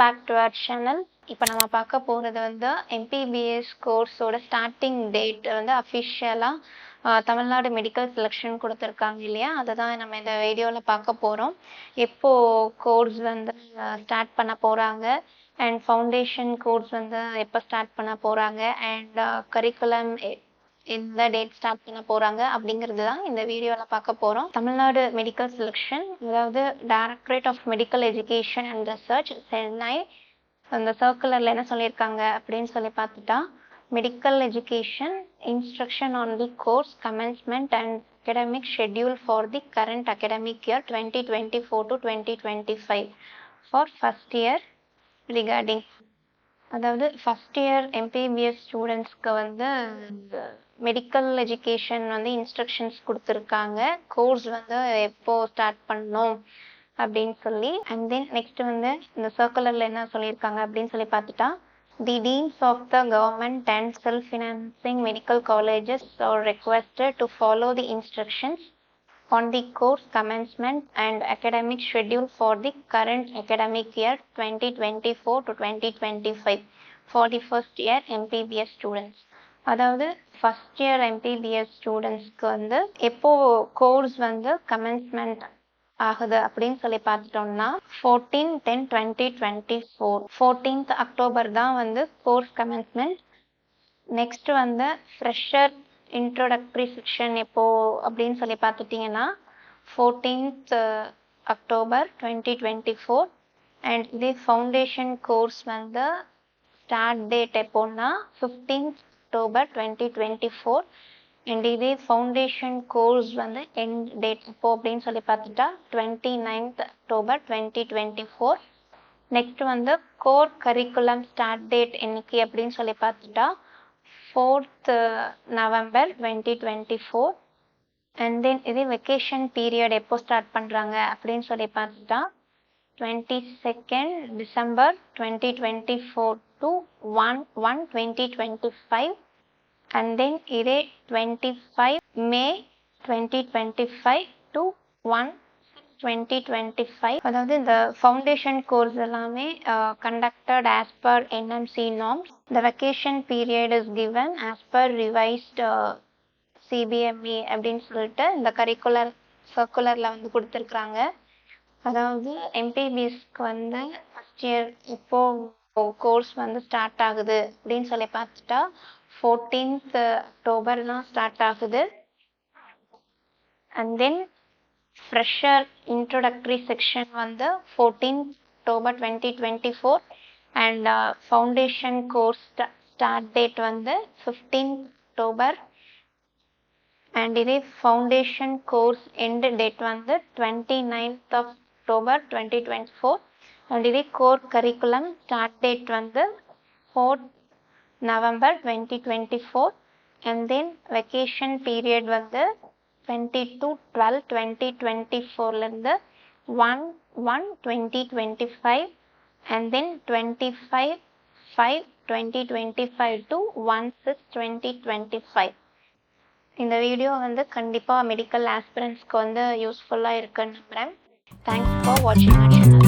Back to our channel. இப்போ நம்ம பார்க்க போகிறது வந்து எம்பிபிஎஸ் கோர்ஸோட ஸ்டார்டிங் டேட் வந்து அஃபிஷியலாக தமிழ்நாடு மெடிக்கல் செலெக்ஷன் கொடுத்துருக்காங்க இல்லையா, அதை தான் நம்ம இந்த வீடியோவில் பார்க்க போகிறோம். எப்போது கோர்ஸ் வந்து ஸ்டார்ட் பண்ண போகிறாங்க அண்ட் ஃபவுண்டேஷன் கோர்ஸ் வந்து எப்போ ஸ்டார்ட் பண்ண போகிறாங்க அண்ட் கரிக்குலம் இந்த டேட் ஸ்டார்ட் பண்ண போகிறாங்க அப்படிங்கிறது தான் இந்த வீடியோவில் பார்க்க போகிறோம். தமிழ்நாடு மெடிக்கல் செலெக்ஷன், அதாவது directorate of medical education and research, Chennai, அந்த சர்க்குலரில் என்ன சொல்லியிருக்காங்க அப்படின்னு சொல்லி பார்த்துட்டா, medical education instruction on the course commencement and academic schedule for the current academic year 2024 to 2025 for first year regarding, அதாவது ஃபஸ்ட் இயர் எம்பிபிஎஸ் ஸ்டூடெண்ட்ஸ்க்கு வந்து மெடிக்கல் எஜுகேஷன் வந்து இன்ஸ்ட்ரக்ஷன்ஸ் கொடுத்துருக்காங்க. கோர்ஸ் வந்து எப்போ ஸ்டார்ட் பண்ணணும் அப்படின்னு சொல்லி. அண்ட் தென் நெக்ஸ்ட் வந்து இந்த சர்க்குலரில் என்ன சொல்லியிருக்காங்க அப்படின்னு சொல்லி பார்த்துட்டா, the deans of the government and self financing medical colleges are requested to follow the instructions on the course commencement and academic schedule for the current academic year 2024 to 2025 for the first year MPBS students. அதாவது first year MBBS ஸ்டூடெண்ட்ஸ்க்கு வந்து எப்போ course வந்து commencement ஆகுது அப்படின்னு சொல்லி பார்த்துட்டோம்னா 14/10/2024 14th October தான் வந்து கோர்ஸ் கமென்ஸ்மெண்ட். நெக்ஸ்ட் வந்து ஃப்ரெஷர் இன்ட்ரோடக்டரி செக்ஷன் எப்போ அப்படின்னு சொல்லி பார்த்துட்டிங்கன்னா 14th அக்டோபர் 2024. அண்ட் இதே ஃபவுண்டேஷன் கோர்ஸ் வந்து ஸ்டார்ட் டேட் எப்போன்னா 15th அக்டோபர் 2024. அண்ட் இதே ஃபவுண்டேஷன் கோர்ஸ் வந்து எண்ட் டேட் எப்போ அப்படின்னு சொல்லி பார்த்துட்டா 29th அக்டோபர் 2024. நெக்ஸ்ட் வந்து கோர் கரிக்குலம் ஸ்டார்ட் டேட் என்னைக்கு அப்படின்னு சொல்லி பார்த்துட்டா 4th நவம்பர் 2024. அண்ட் தென் இதே வெக்கேஷன் பீரியட் எப்போ ஸ்டார்ட் பண்ணுறாங்க அப்படின்னு சொல்லி பார்த்துட்டா 22nd December 2024 to 1/1/2025. And then இதே 25 மே 2025 to 1/2025. அதாவது இந்த ஃபவுண்டேஷன் கோர்ஸ் எல்லாமே conducted as per NMC norms. The vacation period is given as per revised CBME அப்படின்னு சொல்லிட்டு இந்த கரிக்குலர் சர்க்குலரில் வந்து கொடுத்துருக்குறாங்க. அதாவது எம்பிபிஎஸ்க்கு வந்து ஃபஸ்ட் இயர் இப்போ கோர்ஸ் வந்து ஸ்டார்ட் ஆகுது அப்படின்னு சொல்லி பார்த்துட்டா 14th அக்டோபர் தான் ஸ்டார்ட் ஆகுது. And then fresher introductory section வந்து 14th October 2024. And foundation course start date வந்து 15th அக்டோபர். அண்ட் இதே ஃபவுண்டேஷன் கோர்ஸ் எண்ட் டேட் வந்து 29th அக்டோபர் 2024. அண்ட் இதே கோர் கரிக்குலம் ஸ்டார்ட் டேட் வந்து 4th November 2024. And then vacation period வந்து 22/12/2024 1/1/2025. And then 25/5/2025 to 1/6/2025. இந்த video வந்து கண்டிப்பாக medical ஆஸ்பிரண்ட்ஸ்க்கு வந்து யூஸ்ஃபுல்லாக இருக்குன்னு நம்புகிறேன். தேங்க்ஸ் ஃபார் வாட்சிங் மை சேனல்.